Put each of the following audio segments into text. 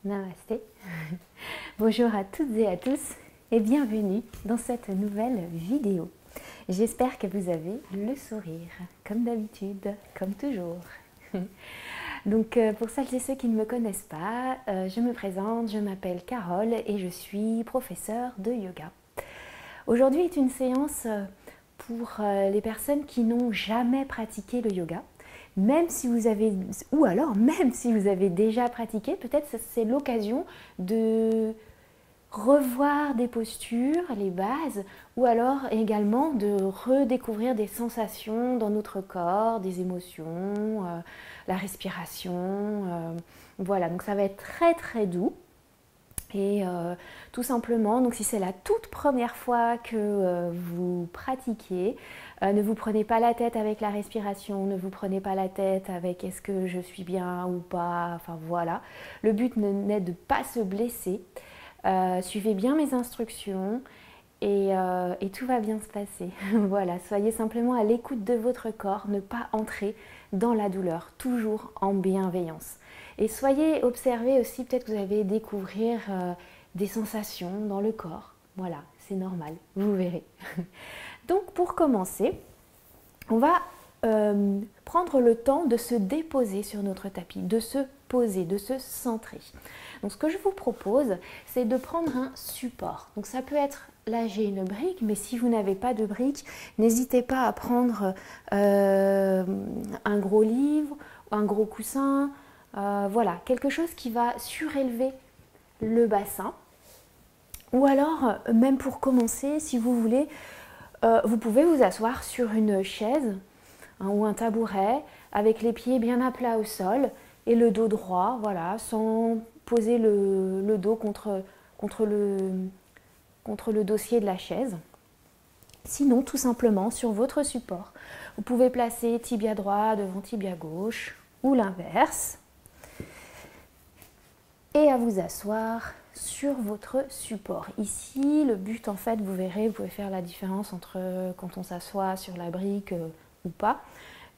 Namasté. Bonjour à toutes et à tous et bienvenue dans cette nouvelle vidéo. J'espère que vous avez le sourire, comme d'habitude, comme toujours. Donc pour celles et ceux qui ne me connaissent pas, je me présente, je m'appelle Carole et je suis professeure de yoga. Aujourd'hui est une séance pour les personnes qui n'ont jamais pratiqué le yoga. Même si vous avez, ou alors même si vous avez déjà pratiqué, peut-être c'est l'occasion de revoir des postures, les bases, ou alors également de redécouvrir des sensations dans notre corps, des émotions, la respiration. Voilà, donc ça va être très très doux. Et tout simplement, donc si c'est la toute première fois que vous pratiquez, ne vous prenez pas la tête avec la respiration, ne vous prenez pas la tête avec est-ce que je suis bien ou pas, enfin voilà. Le but n'est de ne pas se blesser. Suivez bien mes instructions et tout va bien se passer. Voilà, soyez simplement à l'écoute de votre corps, ne pas entrer dans la douleur, toujours en bienveillance. Et soyez observés aussi, peut-être que vous allez découvrir des sensations dans le corps. Voilà, c'est normal, vous verrez. Donc pour commencer, on va prendre le temps de se déposer sur notre tapis, de se poser, de se centrer. Donc ce que je vous propose, c'est de prendre un support. Donc ça peut être, là j'ai une brique, mais si vous n'avez pas de brique, n'hésitez pas à prendre un gros livre, un gros coussin, voilà, quelque chose qui va surélever le bassin. Ou alors, même pour commencer, si vous voulez, vous pouvez vous asseoir sur une chaise ou un tabouret avec les pieds bien à plat au sol et le dos droit, voilà, sans poser le dos contre le dossier de la chaise. Sinon, tout simplement, sur votre support, vous pouvez placer tibia droit devant tibia gauche ou l'inverse et à vous asseoir sur votre support. Ici, le but, en fait, vous verrez, vous pouvez faire la différence entre quand on s'assoit sur la brique ou pas,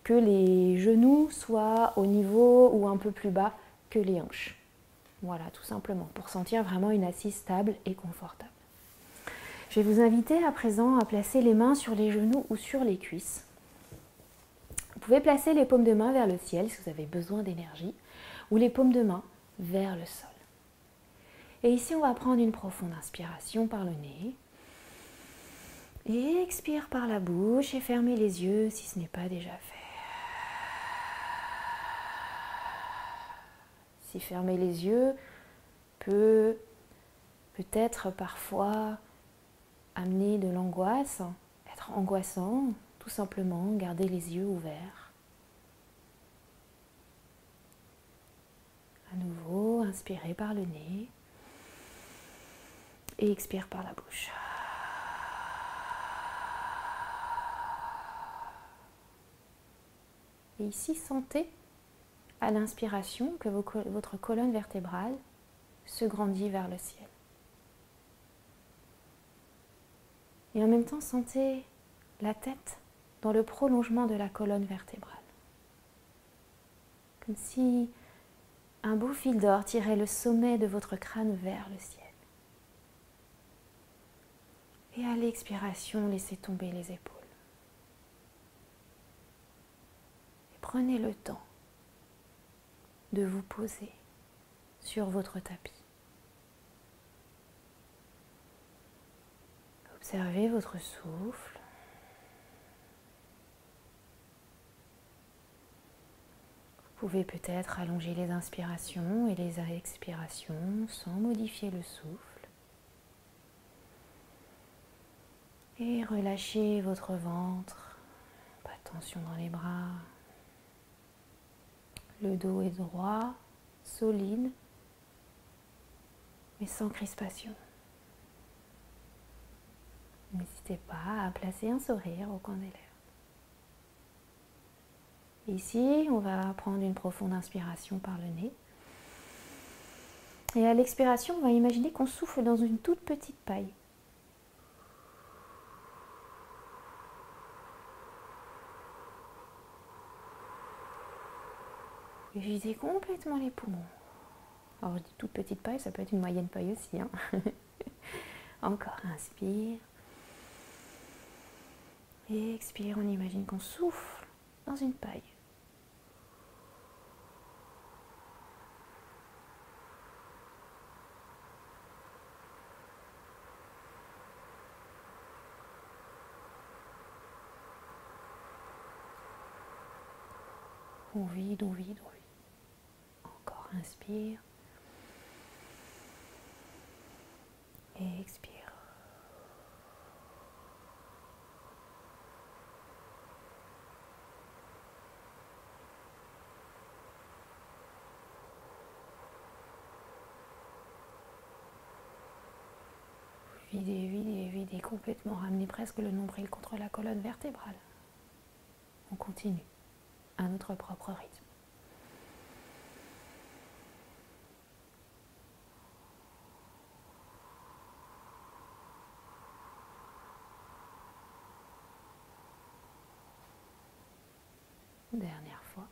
que les genoux soient au niveau ou un peu plus bas que les hanches. Voilà, tout simplement, pour sentir vraiment une assise stable et confortable. Je vais vous inviter à présent à placer les mains sur les genoux ou sur les cuisses. Vous pouvez placer les paumes de main vers le ciel si vous avez besoin d'énergie, ou les paumes de main vers le sol. Et ici, on va prendre une profonde inspiration par le nez. Et expire par la bouche et fermez les yeux si ce n'est pas déjà fait. Si fermer les yeux peut peut-être parfois amener de l'angoisse, être angoissant, tout simplement garder les yeux ouverts. À nouveau, inspirez par le nez et expire par la bouche. Et ici, sentez à l'inspiration que votre colonne vertébrale se grandit vers le ciel. Et en même temps, sentez la tête dans le prolongement de la colonne vertébrale. Comme si un beau fil d'or tirait le sommet de votre crâne vers le ciel. Et à l'expiration, laissez tomber les épaules. Et prenez le temps de vous poser sur votre tapis. Observez votre souffle. Vous pouvez peut-être allonger les inspirations et les expirations sans modifier le souffle. Et relâchez votre ventre, pas de tension dans les bras. Le dos est droit, solide, mais sans crispation. N'hésitez pas à placer un sourire au coin des lèvres. Ici, on va prendre une profonde inspiration par le nez. Et à l'expiration, on va imaginer qu'on souffle dans une toute petite paille. Et videz complètement les poumons. Alors je dis toute petite paille, ça peut être une moyenne paille aussi. Hein. Encore, inspire. Et expire, on imagine qu'on souffle dans une paille. On vide, on vide, on vide. Encore, inspire. Et expire. Videz, videz, videz complètement. Ramenez presque le nombril contre la colonne vertébrale. On continue à notre propre rythme. Dernière fois.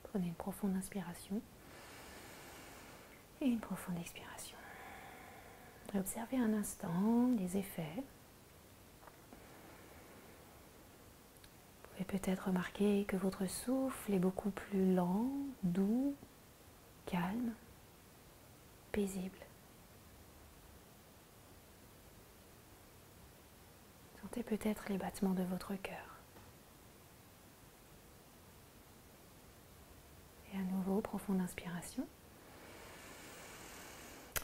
Prenez une profonde inspiration et une profonde expiration. Observez un instant les effets. Vous pouvez peut-être remarquer que votre souffle est beaucoup plus lent, doux, calme, paisible. Sentez peut-être les battements de votre cœur. Et à nouveau, profonde inspiration.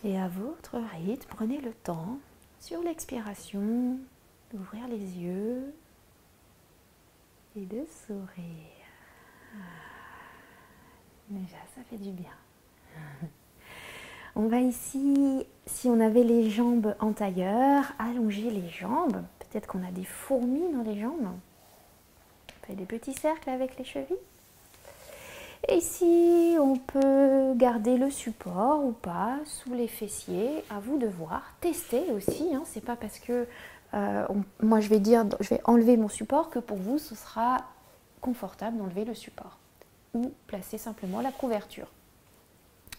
Et à votre rythme, prenez le temps, sur l'expiration, d'ouvrir les yeux et de sourire. Déjà, ça fait du bien. On va ici, si on avait les jambes en tailleur, allonger les jambes. Peut-être qu'on a des fourmis dans les jambes. On fait des petits cercles avec les chevilles. Et ici, on peut garder le support ou pas sous les fessiers. À vous de voir. Tester aussi. Hein. C'est pas parce que moi je vais enlever mon support que pour vous ce sera confortable d'enlever le support. Ou placer simplement la couverture.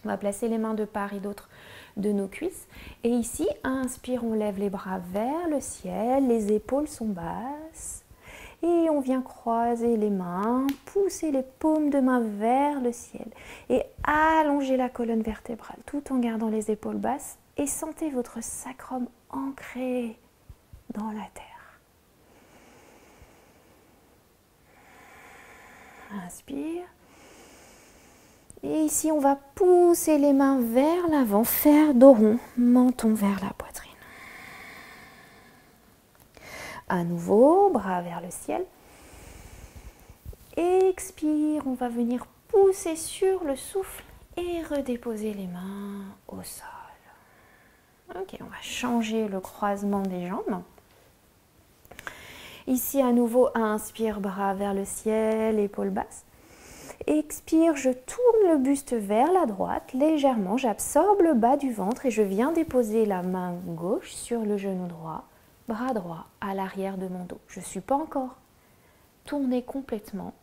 On va placer les mains de part et d'autre de nos cuisses. Et ici, inspire, on lève les bras vers le ciel. Les épaules sont basses. Et on vient croiser les mains, pousser les paumes de main vers le ciel et allonger la colonne vertébrale tout en gardant les épaules basses et sentez votre sacrum ancré dans la terre. Inspire. Et ici, on va pousser les mains vers l'avant, faire dos rond, menton vers la poitrine. À nouveau, bras vers le ciel. Expire, on va venir pousser sur le souffle et redéposer les mains au sol. Ok, on va changer le croisement des jambes. Ici, à nouveau, inspire, bras vers le ciel, épaules basses. Expire, je tourne le buste vers la droite, légèrement, j'absorbe le bas du ventre et je viens déposer la main gauche sur le genou droit. Bras droit à l'arrière de mon dos. Je ne suis pas encore tournée complètement.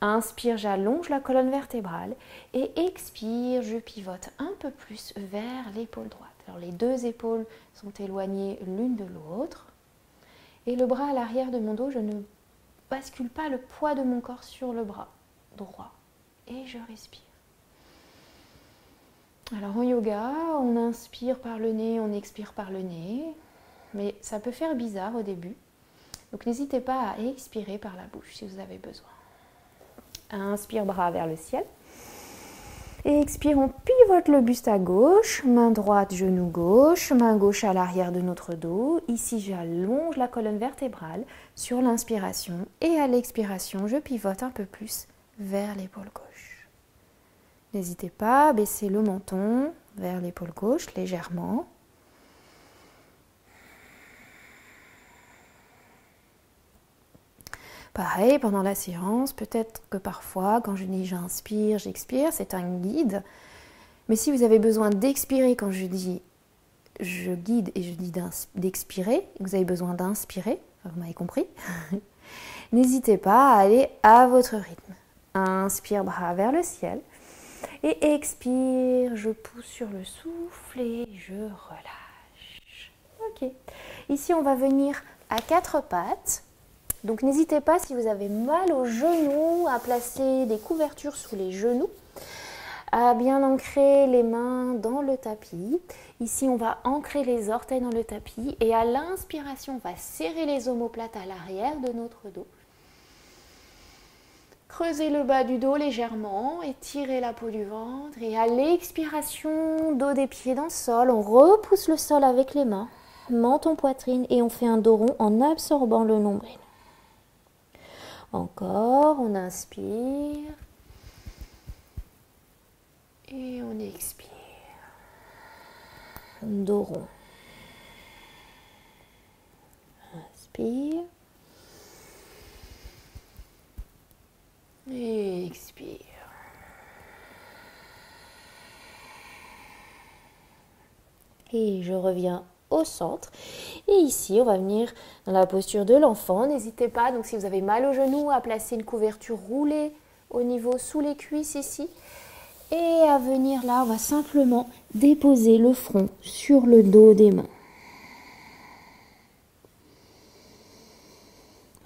Inspire, j'allonge la colonne vertébrale et expire, je pivote un peu plus vers l'épaule droite. Alors les deux épaules sont éloignées l'une de l'autre et le bras à l'arrière de mon dos, je ne bascule pas le poids de mon corps sur le bras droit et je respire. Alors en yoga, on inspire par le nez, on expire par le nez. Mais ça peut faire bizarre au début. Donc n'hésitez pas à expirer par la bouche si vous avez besoin. Inspire, bras vers le ciel. Et expire, on pivote le buste à gauche. Main droite, genou gauche. Main gauche à l'arrière de notre dos. Ici, j'allonge la colonne vertébrale sur l'inspiration. Et à l'expiration, je pivote un peu plus vers l'épaule gauche. N'hésitez pas à baisser le menton vers l'épaule gauche légèrement. Pareil, pendant la séance, peut-être que parfois, quand je dis j'inspire, j'expire, c'est un guide. Mais si vous avez besoin d'expirer quand je dis je guide et je dis d'expirer, vous avez besoin d'inspirer, vous m'avez compris, n'hésitez pas à aller à votre rythme. Inspire, bras vers le ciel. Et expire, je pousse sur le souffle et je relâche. Ok. Ici, on va venir à quatre pattes. Donc, n'hésitez pas, si vous avez mal aux genoux, à placer des couvertures sous les genoux, à bien ancrer les mains dans le tapis. Ici, on va ancrer les orteils dans le tapis. Et à l'inspiration, on va serrer les omoplates à l'arrière de notre dos. Creusez le bas du dos légèrement, étirez la peau du ventre et à l'expiration, dos des pieds dans le sol, on repousse le sol avec les mains, menton poitrine et on fait un dos rond en absorbant le nombril. Encore, on inspire et on expire. Dos rond. Inspire. Et expire. Et je reviens au centre. Et ici, on va venir dans la posture de l'enfant. N'hésitez pas, donc si vous avez mal au genou, à placer une couverture roulée au niveau sous les cuisses ici. Et à venir là, on va simplement déposer le front sur le dos des mains.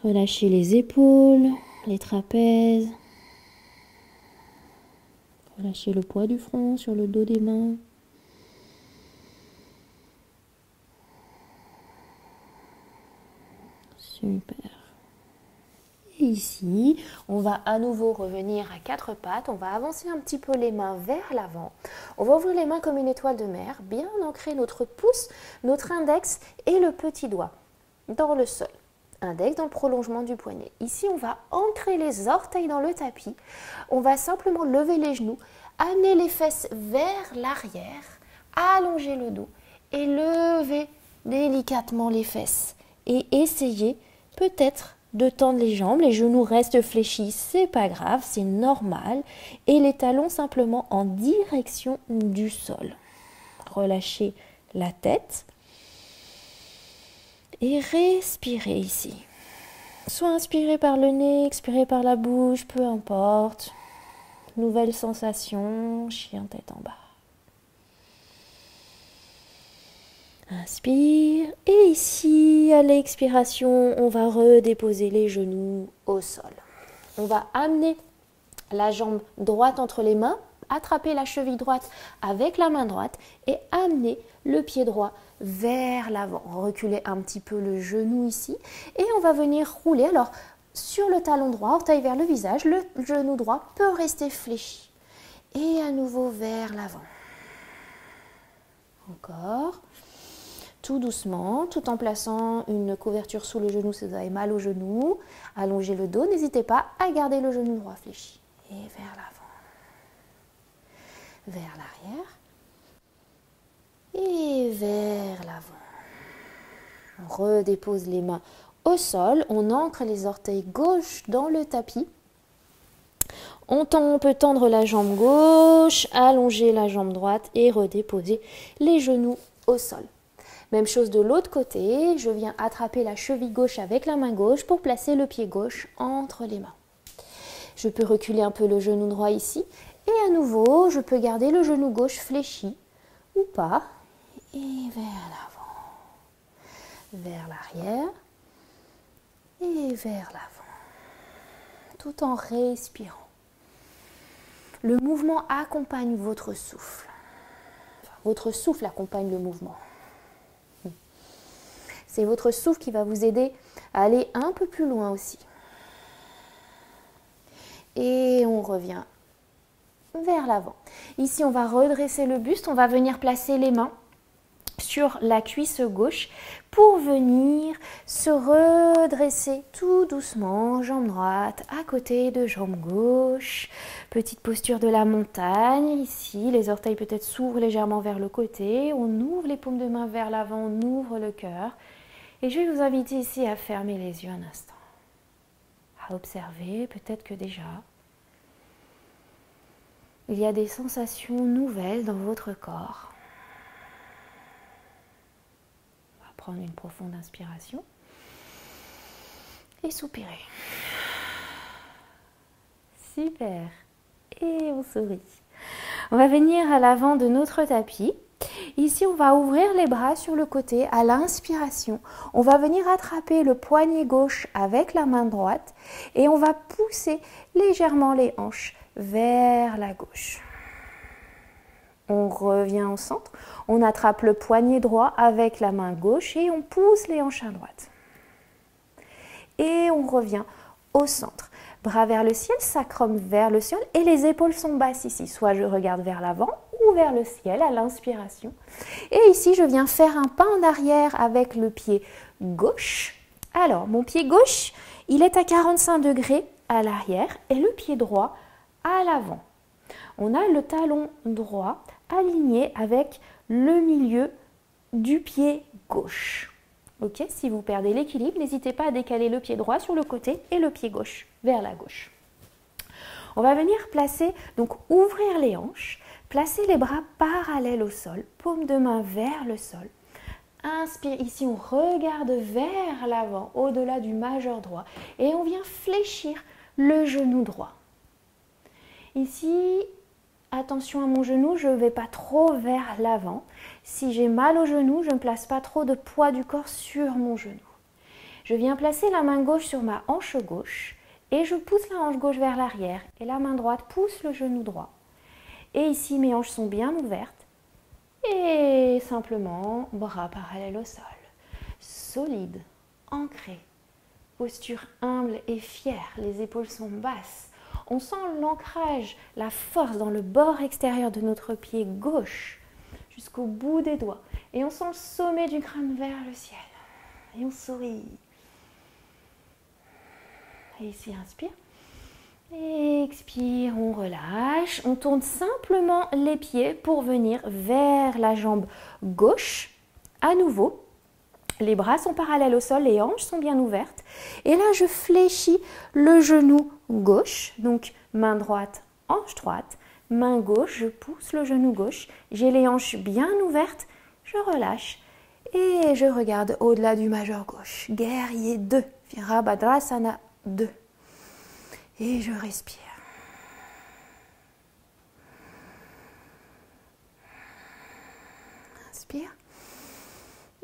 Relâchez les épaules, les trapèzes. Relâchez le poids du front sur le dos des mains. Super. Et ici, on va à nouveau revenir à quatre pattes. On va avancer un petit peu les mains vers l'avant. On va ouvrir les mains comme une étoile de mer, bien ancrer notre pouce, notre index et le petit doigt dans le sol. Index dans le prolongement du poignet. Ici, on va ancrer les orteils dans le tapis. On va simplement lever les genoux, amener les fesses vers l'arrière, allonger le dos et lever délicatement les fesses. Et essayer peut-être de tendre les jambes. Les genoux restent fléchis, c'est pas grave, c'est normal. Et les talons simplement en direction du sol. Relâchez la tête. Et respirez ici. Soit inspirez par le nez, expirez par la bouche, peu importe. Nouvelle sensation, chien tête en bas. Inspire. Et ici, à l'expiration, on va redéposer les genoux au sol. On va amener la jambe droite entre les mains, attraper la cheville droite avec la main droite et amener le pied droit vers l'avant. Reculez un petit peu le genou ici et on va venir rouler. Alors, sur le talon droit, orteil vers le visage, le genou droit peut rester fléchi. Et à nouveau vers l'avant. Encore. Tout doucement, tout en plaçant une couverture sous le genou si vous avez mal au genou. Allongez le dos, n'hésitez pas à garder le genou droit fléchi. Et vers l'avant. Vers l'arrière. Et vers l'avant. On redépose les mains au sol. On ancre les orteils gauche dans le tapis. On peut tendre la jambe gauche, allonger la jambe droite et redéposer les genoux au sol. Même chose de l'autre côté, je viens attraper la cheville gauche avec la main gauche pour placer le pied gauche entre les mains. Je peux reculer un peu le genou droit ici et à nouveau, je peux garder le genou gauche fléchi ou pas et vers l'avant, vers l'arrière et vers l'avant, tout en respirant. Le mouvement accompagne votre souffle. Enfin, votre souffle accompagne le mouvement. C'est votre souffle qui va vous aider à aller un peu plus loin aussi. Et on revient vers l'avant. Ici, on va redresser le buste. On va venir placer les mains sur la cuisse gauche pour venir se redresser tout doucement, jambe droite à côté de jambe gauche. Petite posture de la montagne. Ici, les orteils peut-être s'ouvrent légèrement vers le côté. On ouvre les paumes de main vers l'avant, on ouvre le cœur. Et je vais vous inviter ici à fermer les yeux un instant. à observer. Peut-être que déjà, il y a des sensations nouvelles dans votre corps. On va prendre une profonde inspiration et soupirer. Super. Et on sourit. On va venir à l'avant de notre tapis. Ici, on va ouvrir les bras sur le côté à l'inspiration. On va venir attraper le poignet gauche avec la main droite et on va pousser légèrement les hanches vers la gauche. On revient au centre. On attrape le poignet droit avec la main gauche et on pousse les hanches à droite. Et on revient au centre. Bras vers le ciel, sacrum vers le ciel et les épaules sont basses ici. Soit je regarde vers l'avant ou vers le ciel à l'inspiration. Et ici, je viens faire un pas en arrière avec le pied gauche. Alors, mon pied gauche, il est à 45 degrés à l'arrière et le pied droit à l'avant. On a le talon droit aligné avec le milieu du pied gauche. Ok, si vous perdez l'équilibre, n'hésitez pas à décaler le pied droit sur le côté et le pied gauche vers la gauche. On va venir placer, donc ouvrir les hanches, placer les bras parallèles au sol, paume de main vers le sol. Inspire, ici on regarde vers l'avant, au-delà du majeur droit et on vient fléchir le genou droit. Ici, attention à mon genou, je ne vais pas trop vers l'avant. Si j'ai mal au genou, je ne place pas trop de poids du corps sur mon genou. Je viens placer la main gauche sur ma hanche gauche et je pousse la hanche gauche vers l'arrière et la main droite pousse le genou droit. Et ici, mes hanches sont bien ouvertes et simplement bras parallèles au sol. Solide, ancré, posture humble et fière, les épaules sont basses. On sent l'ancrage, la force dans le bord extérieur de notre pied gauche jusqu'au bout des doigts. Et on sent le sommet du crâne vers le ciel. Et on sourit. Et ici, inspire. Expire, on relâche. On tourne simplement les pieds pour venir vers la jambe gauche. À nouveau, les bras sont parallèles au sol, les hanches sont bien ouvertes. Et là, je fléchis le genou gauche. Donc, main droite, hanche droite. Main gauche, je pousse le genou gauche. J'ai les hanches bien ouvertes. Je relâche. Et je regarde au-delà du majeur gauche. Guerrier 2. Virabhadrasana 2. Et je respire. Inspire.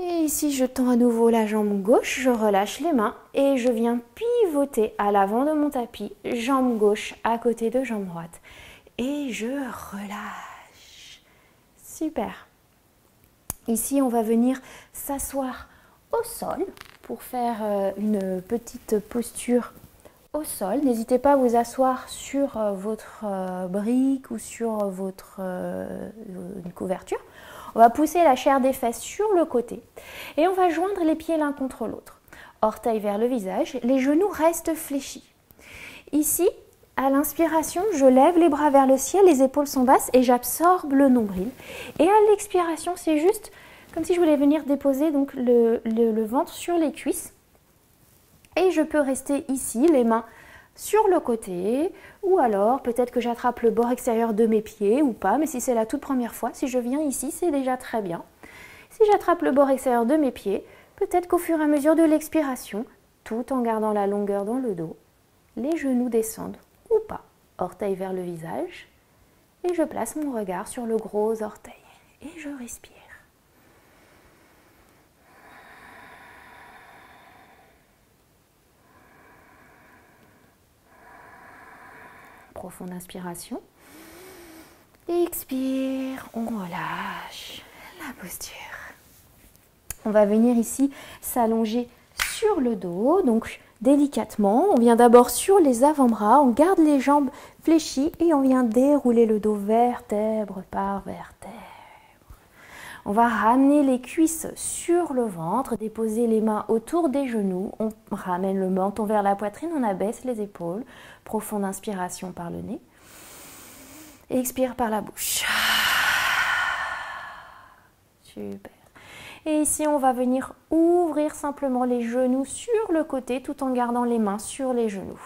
Et ici, je tends à nouveau la jambe gauche, je relâche les mains et je viens pivoter à l'avant de mon tapis, jambe gauche à côté de jambe droite. Et je relâche. Super. Ici, on va venir s'asseoir au sol pour faire une petite posture au sol. N'hésitez pas à vous asseoir sur votre brique ou sur votre une couverture. On va pousser la chair des fesses sur le côté et on va joindre les pieds l'un contre l'autre. Orteils vers le visage, les genoux restent fléchis. Ici, à l'inspiration, je lève les bras vers le ciel, les épaules sont basses et j'absorbe le nombril. Et à l'expiration, c'est juste comme si je voulais venir déposer donc le ventre sur les cuisses. Et je peux rester ici, les mains sur le côté, ou alors peut-être que j'attrape le bord extérieur de mes pieds ou pas, mais si c'est la toute première fois, si je viens ici, c'est déjà très bien. Si j'attrape le bord extérieur de mes pieds, peut-être qu'au fur et à mesure de l'expiration, tout en gardant la longueur dans le dos, les genoux descendent ou pas, orteils vers le visage, et je place mon regard sur le gros orteil, et je respire. Profonde inspiration. Expire, on relâche la posture. On va venir ici s'allonger sur le dos, donc délicatement. On vient d'abord sur les avant-bras, on garde les jambes fléchies et on vient dérouler le dos vertèbre par vertèbre. On va ramener les cuisses sur le ventre, déposer les mains autour des genoux. On ramène le menton vers la poitrine, on abaisse les épaules. Profonde inspiration par le nez. Expire par la bouche. Super. Et ici, on va venir ouvrir simplement les genoux sur le côté tout en gardant les mains sur les genoux.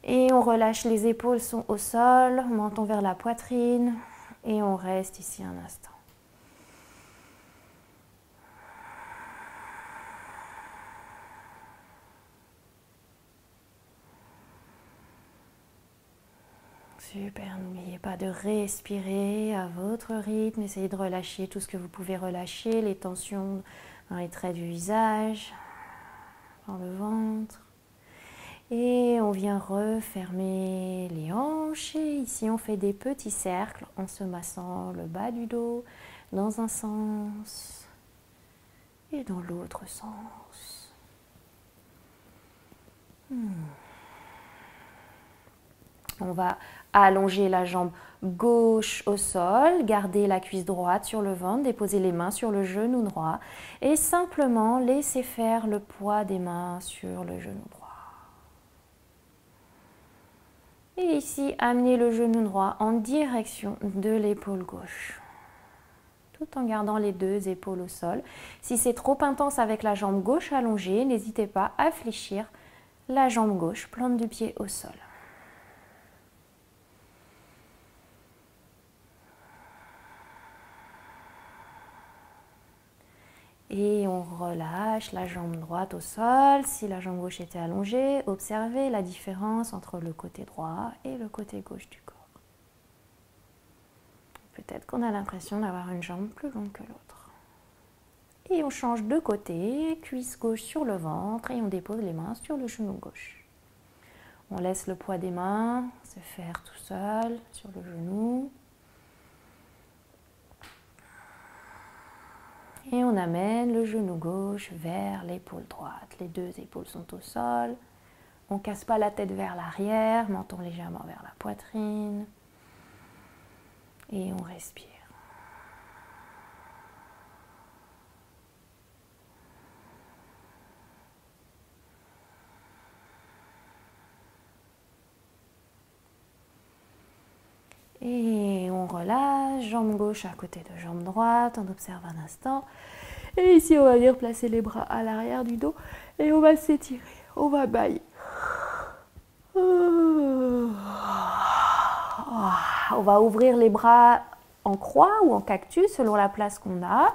Et on relâche, les épaules sont au sol, menton vers la poitrine et on reste ici un instant. Super, n'oubliez pas de respirer à votre rythme, essayez de relâcher tout ce que vous pouvez relâcher, les tensions dans les traits du visage, dans le ventre. Et on vient refermer les hanches et ici on fait des petits cercles en se massant le bas du dos dans un sens et dans l'autre sens. On va allonger la jambe gauche au sol, garder la cuisse droite sur le ventre, déposer les mains sur le genou droit et simplement laisser faire le poids des mains sur le genou droit. Et ici, amener le genou droit en direction de l'épaule gauche, tout en gardant les deux épaules au sol. Si c'est trop intense avec la jambe gauche allongée, n'hésitez pas à fléchir la jambe gauche, plante du pied au sol. Et on relâche la jambe droite au sol. Si la jambe gauche était allongée, observez la différence entre le côté droit et le côté gauche du corps. Peut-être qu'on a l'impression d'avoir une jambe plus longue que l'autre. Et on change de côté, cuisse gauche sur le ventre et on dépose les mains sur le genou gauche. On laisse le poids des mains se faire tout seul sur le genou. Et on amène le genou gauche vers l'épaule droite. Les deux épaules sont au sol. On ne casse pas la tête vers l'arrière, menton légèrement vers la poitrine. Et on respire. Et on relâche, jambe gauche à côté de jambe droite, on observe un instant. Et ici, on va venir placer les bras à l'arrière du dos et on va s'étirer, on va bailler. On va ouvrir les bras en croix ou en cactus selon la place qu'on a.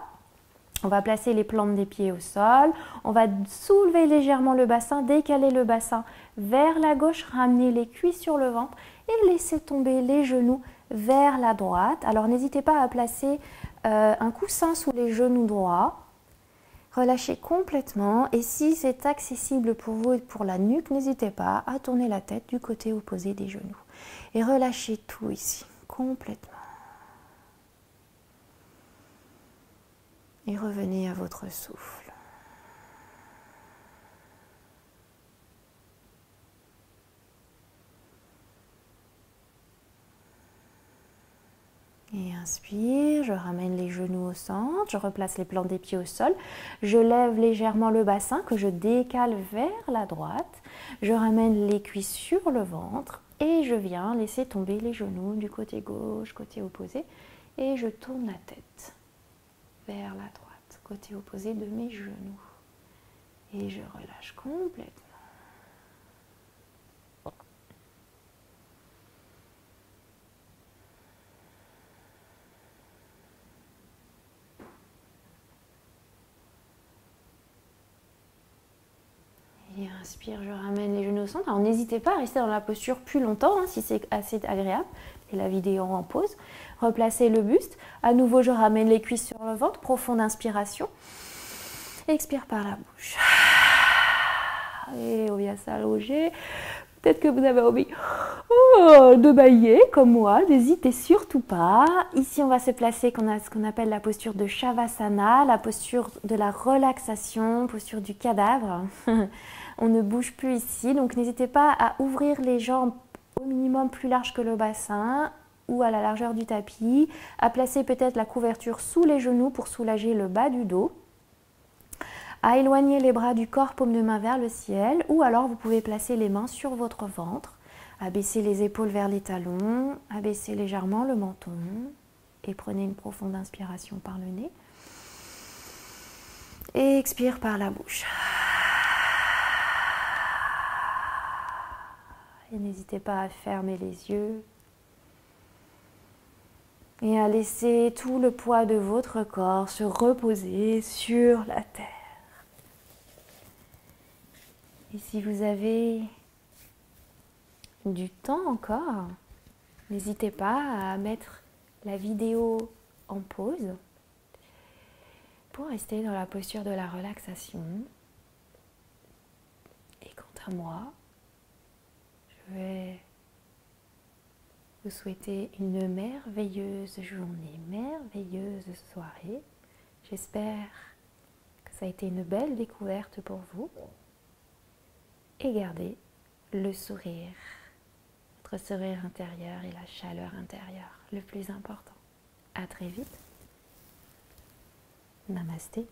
On va placer les plantes des pieds au sol. On va soulever légèrement le bassin, décaler le bassin vers la gauche, ramener les cuisses sur le ventre et laisser tomber les genoux vers la droite. Alors n'hésitez pas à placer un coussin sous les genoux droits. Relâchez complètement et si c'est accessible pour vous et pour la nuque, n'hésitez pas à tourner la tête du côté opposé des genoux. Et relâchez tout ici, complètement. Et revenez à votre souffle. Et inspire, je ramène les genoux au centre, je replace les plantes des pieds au sol, je lève légèrement le bassin que je décale vers la droite, je ramène les cuisses sur le ventre et je viens laisser tomber les genoux du côté gauche, côté opposé et je tourne la tête vers la droite, côté opposé de mes genoux et je relâche complètement. Et inspire, je ramène les genoux au centre. Alors n'hésitez pas à rester dans la posture plus longtemps si c'est assez agréable. Et la vidéo en pause. Replacez le buste. À nouveau, je ramène les cuisses sur le ventre. Profonde inspiration. Expire par la bouche. Et on vient s'allonger. Peut-être que vous avez envie de bailler comme moi. N'hésitez surtout pas. Ici, on va se placer qu'on a ce qu'on appelle la posture de Shavasana, la posture de la relaxation, posture du cadavre. On ne bouge plus ici, donc n'hésitez pas à ouvrir les jambes au minimum plus large que le bassin ou à la largeur du tapis, à placer peut-être la couverture sous les genoux pour soulager le bas du dos, à éloigner les bras du corps, paume de main vers le ciel, ou alors vous pouvez placer les mains sur votre ventre, abaisser les épaules vers les talons, abaisser légèrement le menton et prenez une profonde inspiration par le nez. Et expire par la bouche. Et n'hésitez pas à fermer les yeux et à laisser tout le poids de votre corps se reposer sur la terre. Et si vous avez du temps encore, n'hésitez pas à mettre la vidéo en pause pour rester dans la posture de la relaxation. Et quant à moi, je vais vous souhaiter une merveilleuse journée, merveilleuse soirée. J'espère que ça a été une belle découverte pour vous. Et gardez le sourire, votre sourire intérieur et la chaleur intérieure, le plus important. À très vite. Namasté.